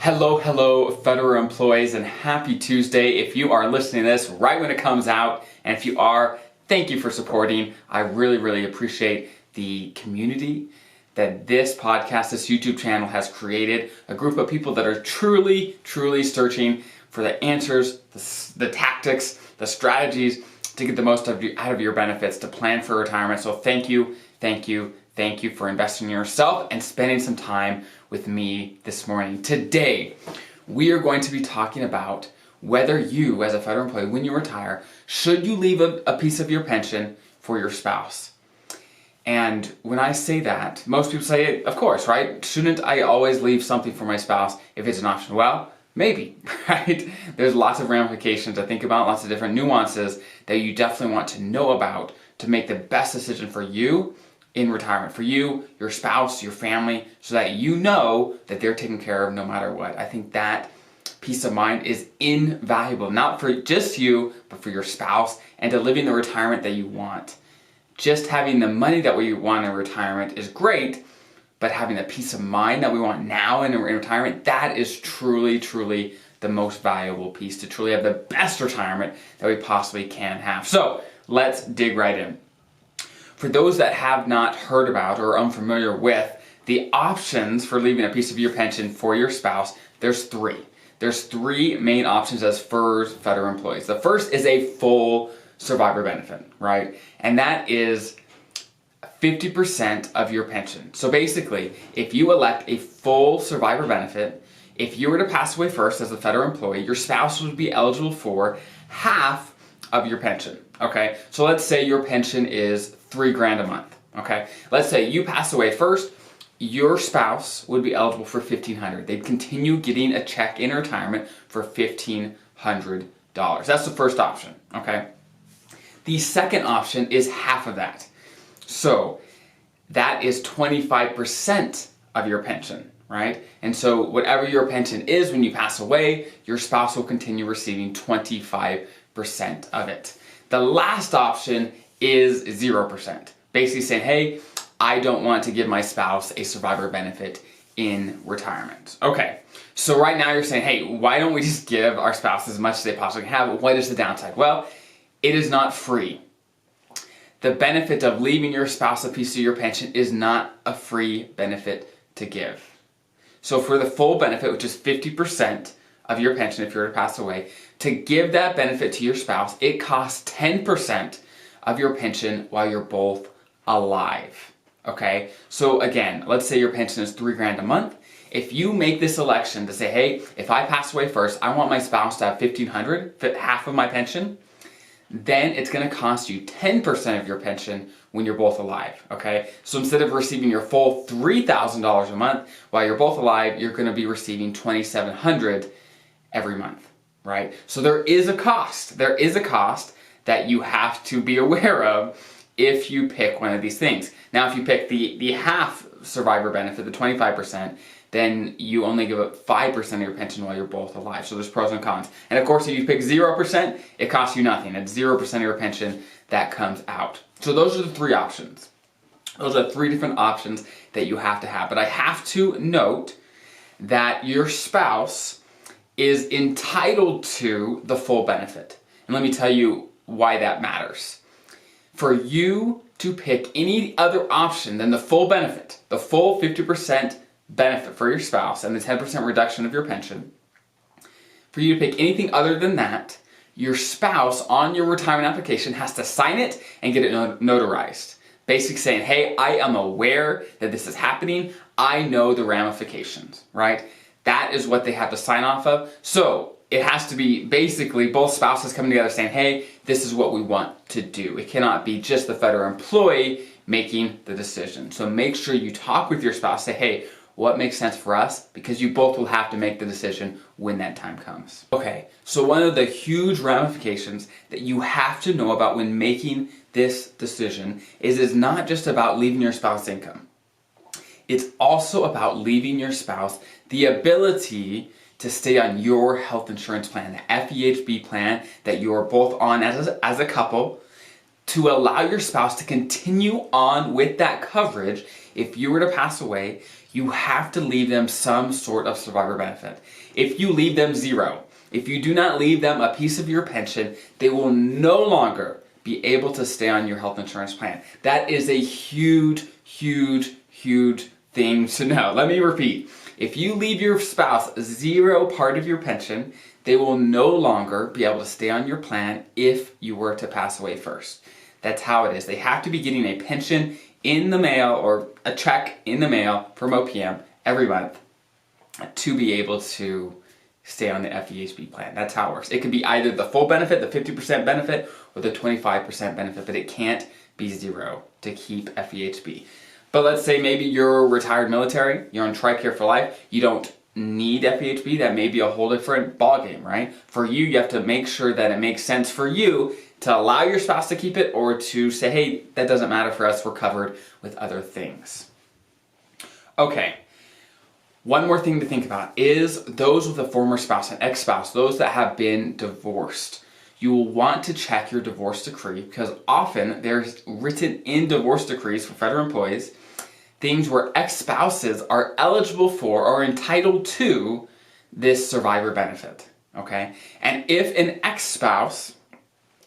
Hello, federal employees, and happy Tuesday if you are listening to this right when it comes out. And if you are, thank you for supporting. I really appreciate the community that this podcast, this YouTube channel has created. A group of people that are truly searching for the answers, the tactics, the strategies to get the most out of your benefits, to plan for retirement. So thank you for investing in yourself and spending some time with me this morning. Today, we are going to be talking about whether you, as a federal employee, when you retire, should you leave a piece of your pension for your spouse? And when I say that, most people say, of course, right? Shouldn't I always leave something for my spouse if it's an option? Well, maybe, right? There's lots of ramifications to think about, lots of different nuances that you definitely want to know about to make the best decision for you in retirement, for you, your spouse, your family, so that you know that they're taken care of no matter what. I think that peace of mind is invaluable, not for just you, but for your spouse, and to living the retirement that you want. Just having the money that we want in retirement is great, but having the peace of mind that we want now in retirement, that is truly the most valuable piece to truly have the best retirement that we possibly can have. So let's dig right in. For those that have not heard about or are unfamiliar with the options for leaving a piece of your pension for your spouse, there's three. There's three main options as for federal employees. The first is a full survivor benefit, right? And that is 50% of your pension. So basically, if you elect a full survivor benefit, if you were to pass away first as a federal employee, your spouse would be eligible for half of your pension, okay? So let's say your pension is $3,000 a month, okay? Let's say you pass away first, your spouse would be eligible for $1,500. They'd continue getting a check in retirement for $1,500. That's the first option, okay? The second option is half of that. So that is 25% of your pension, right? And so whatever your pension is when you pass away, your spouse will continue receiving 25% of it. The last option is 0%. Basically saying, hey, I don't want to give my spouse a survivor benefit in retirement. Okay, so right now you're saying, hey, why don't we just give our spouse as much as they possibly can have? What is the downside? Well, it is not free. The benefit of leaving your spouse a piece of your pension is not a free benefit to give. So for the full benefit, which is 50% of your pension if you were to pass away, to give that benefit to your spouse, it costs 10% of your pension while you're both alive, okay? So again, let's say your pension is $3,000 a month. If you make this election to say, hey, if I pass away first, I want my spouse to have $1,500, half of my pension, then it's gonna cost you 10% of your pension when you're both alive, okay? So instead of receiving your full $3,000 a month while you're both alive, you're gonna be receiving $2,700 every month, right? So there is a cost. There is a cost that you have to be aware of if you pick one of these things. Now, if you pick the half survivor benefit, the 25%, then you only give up 5% of your pension while you're both alive. So there's pros and cons. And of course, if you pick 0%, it costs you nothing. It's 0% of your pension that comes out. So those are the three options. Those are three different options that you have to have. But I have to note that your spouse is entitled to the full benefit. And let me tell you why that matters. For you to pick any other option than the full benefit, the full 50% benefit for your spouse and the 10% reduction of your pension, for you to pick anything other than that, your spouse on your retirement application has to sign it and get it notarized. Basically saying, hey, I am aware that this is happening. I know the ramifications, right? That is what they have to sign off of. So it has to be basically both spouses coming together saying, hey, this is what we want to do. It cannot be just the federal employee making the decision. So make sure you talk with your spouse, say, hey, what makes sense for us? Because you both will have to make the decision when that time comes. Okay, so one of the huge ramifications that you have to know about when making this decision is it's not just about leaving your spouse income. It's also about leaving your spouse the ability to stay on your health insurance plan, the FEHB plan that you are both on as a couple, to allow your spouse to continue on with that coverage. If you were to pass away, you have to leave them some sort of survivor benefit. If you leave them zero, if you do not leave them a piece of your pension, they will no longer be able to stay on your health insurance plan. That is a huge, huge, huge thing to know. Let me repeat. If you leave your spouse zero part of your pension, they will no longer be able to stay on your plan if you were to pass away first. That's how it is. They have to be getting a pension in the mail or a check in the mail from OPM every month to be able to stay on the FEHB plan. That's how it works. It could be either the full benefit, the 50% benefit, or the 25% benefit, but it can't be zero to keep FEHB. But let's say maybe you're retired military, you're on TRICARE for life, you don't need FEHB, that may be a whole different ballgame, right? For you, you have to make sure that it makes sense for you to allow your spouse to keep it or to say, hey, that doesn't matter for us, we're covered with other things. Okay, one more thing to think about is those with a former spouse, an ex-spouse, those that have been divorced. You will want to check your divorce decree because often there's written in divorce decrees for federal employees things where ex-spouses are eligible for or entitled to this survivor benefit, okay? And if an ex-spouse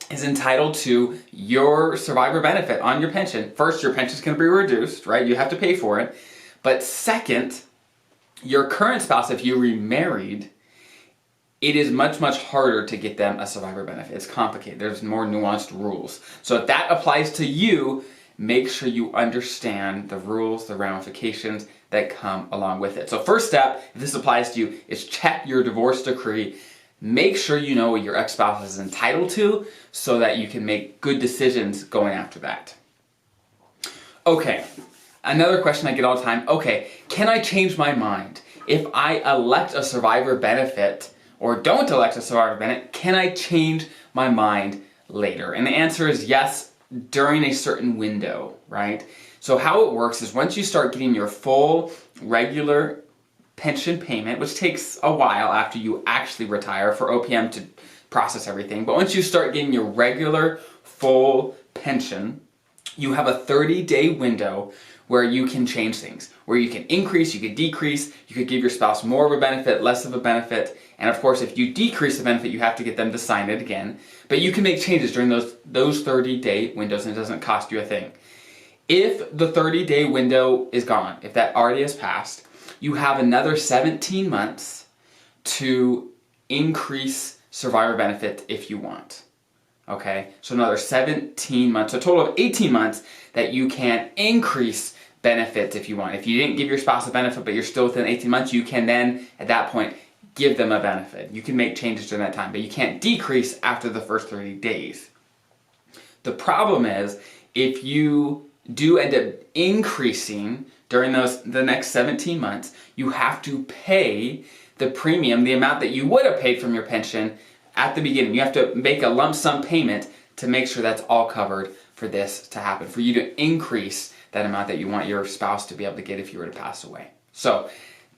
is entitled to your survivor benefit on your pension, first, your pension's going to be reduced, right? You have to pay for it. But second, your current spouse, if you remarried, it is much, much harder to get them a survivor benefit. It's complicated. There's more nuanced rules. So if that applies to you, make sure you understand the rules, the ramifications that come along with it. So first step, if this applies to you, is check your divorce decree. Make sure you know what your ex-spouse is entitled to so that you can make good decisions going after that. Okay, another question I get all the time. Okay, can I change my mind? If I elect a survivor benefit or don't elect a survivor benefit, can I change my mind later? And the answer is yes, during a certain window, right? So how it works is once you start getting your full regular pension payment, which takes a while after you actually retire for OPM to process everything, but once you start getting your regular full pension, you have a 30-day window where you can change things, where you can increase, you could decrease, you could give your spouse more of a benefit, less of a benefit, and of course if you decrease the benefit, you have to get them to sign it again, but you can make changes during those 30-day windows and it doesn't cost you a thing. If the 30-day window is gone, if that already has passed, you have another 17 months to increase survivor benefit if you want. Okay, so another 17 months, a total of 18 months that you can increase benefits if you want. If you didn't give your spouse a benefit but you're still within 18 months, you can then, at that point, give them a benefit. You can make changes during that time, but you can't decrease after the first 30 days. The problem is, if you do end up increasing during the next 17 months, you have to pay the premium, the amount that you would have paid from your pension at the beginning. You have to make a lump sum payment to make sure that's all covered for this to happen, for you to increase that amount that you want your spouse to be able to get if you were to pass away. So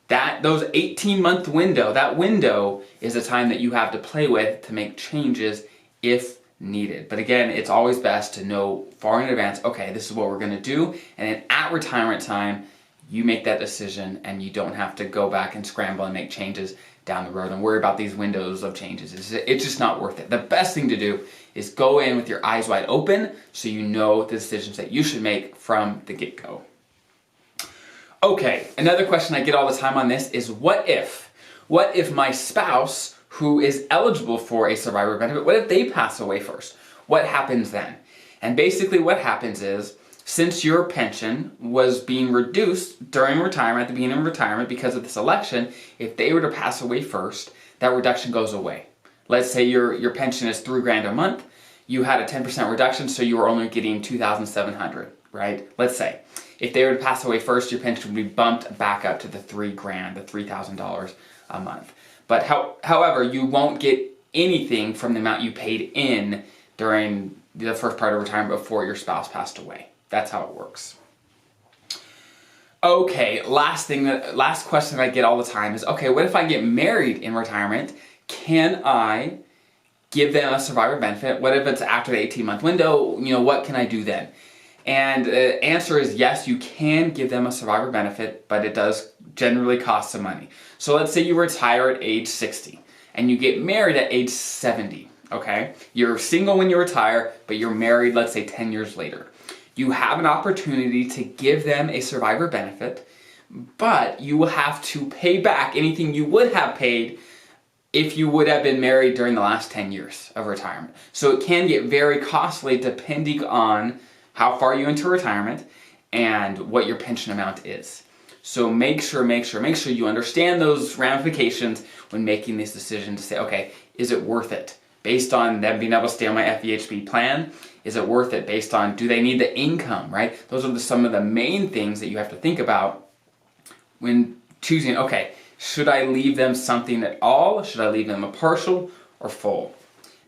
those 18-month window, that window is the time that you have to play with to make changes if needed. But again, it's always best to know far in advance, okay, this is what we're going to do, and then at retirement time, you make that decision and you don't have to go back and scramble and make changes down the road and worry about these windows of changes. It's just not worth it. The best thing to do is go in with your eyes wide open so you know the decisions that you should make from the get-go. Okay, another question I get all the time on this is what if my spouse who is eligible for a survivor benefit, what if they pass away first? What happens then? And basically what happens is, since your pension was being reduced during retirement, at the beginning of retirement because of this election, if they were to pass away first, that reduction goes away. Let's say your pension is $3,000 a month, you had a 10% reduction, so you were only getting $2,700, right? Let's say. If they were to pass away first, your pension would be bumped back up to the $3,000, the $3,000 a month. But however, you won't get anything from the amount you paid in during the first part of retirement before your spouse passed away. That's how it works. Okay, last question I get all the time is, okay, what if I get married in retirement? Can I give them a survivor benefit? What if it's after the 18-month window? What can I do then? And the answer is yes, you can give them a survivor benefit, but it does generally cost some money. So let's say you retire at age 60 and you get married at age 70, okay? You're single when you retire, but you're married, let's say 10 years later. You have an opportunity to give them a survivor benefit, but you will have to pay back anything you would have paid if you would have been married during the last 10 years of retirement. So it can get very costly depending on how far you into retirement and what your pension amount is. So make sure you understand those ramifications when making this decision to say, okay, is it worth it? Based on them being able to stay on my FEHB plan, is it worth it? Based on, do they need the income, right? Those are some of the main things that you have to think about when choosing, okay, should I leave them something at all? Should I leave them a partial or full?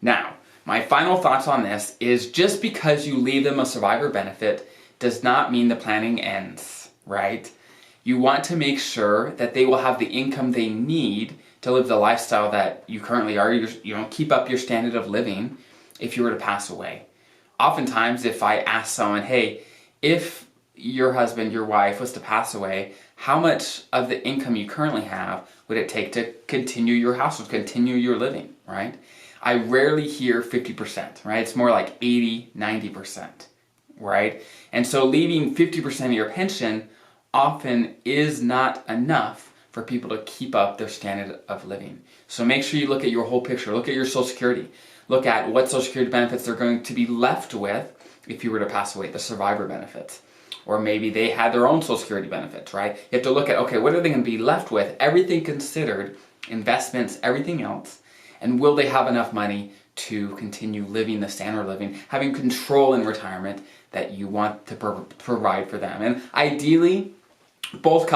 Now, my final thoughts on this is just because you leave them a survivor benefit does not mean the planning ends, right? You want to make sure that they will have the income they need to live the lifestyle that you currently are. Keep up your standard of living if you were to pass away. Oftentimes, if I ask someone, hey, if your husband, your wife was to pass away, how much of the income you currently have would it take to continue your household, continue your living, right? I rarely hear 50%, right? It's more like 80, 90%, right? And so leaving 50% of your pension often is not enough for people to keep up their standard of living. So make sure you look at your whole picture. Look at your Social Security. Look at what Social Security benefits they're going to be left with if you were to pass away, the survivor benefits. Or maybe they had their own Social Security benefits, right? You have to look at, okay, what are they going to be left with? Everything considered, investments, everything else. And will they have enough money to continue living the standard of living, having control in retirement that you want to provide for them? And ideally, both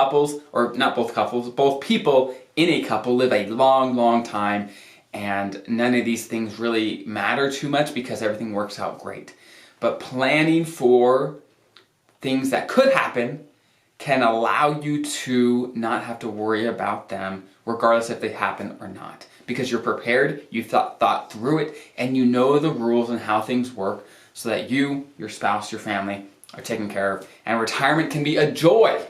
people in a couple live a long, long time, and none of these things really matter too much because everything works out great. But planning for things that could happen can allow you to not have to worry about them regardless if they happen or not. Because you're prepared, you've thought through it, and you know the rules and how things work so that you, your spouse, your family are taken care of. And retirement can be a joy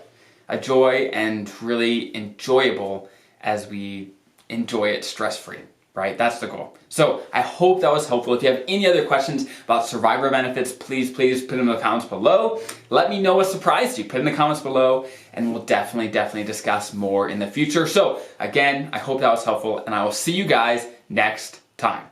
and really enjoyable as we enjoy it stress-free, right? That's the goal. So I hope that was helpful. If you have any other questions about survivor benefits, please put them in the comments below. Let me know what surprised you. Put in the comments below, and we'll definitely discuss more in the future. So again, I hope that was helpful, and I will see you guys next time.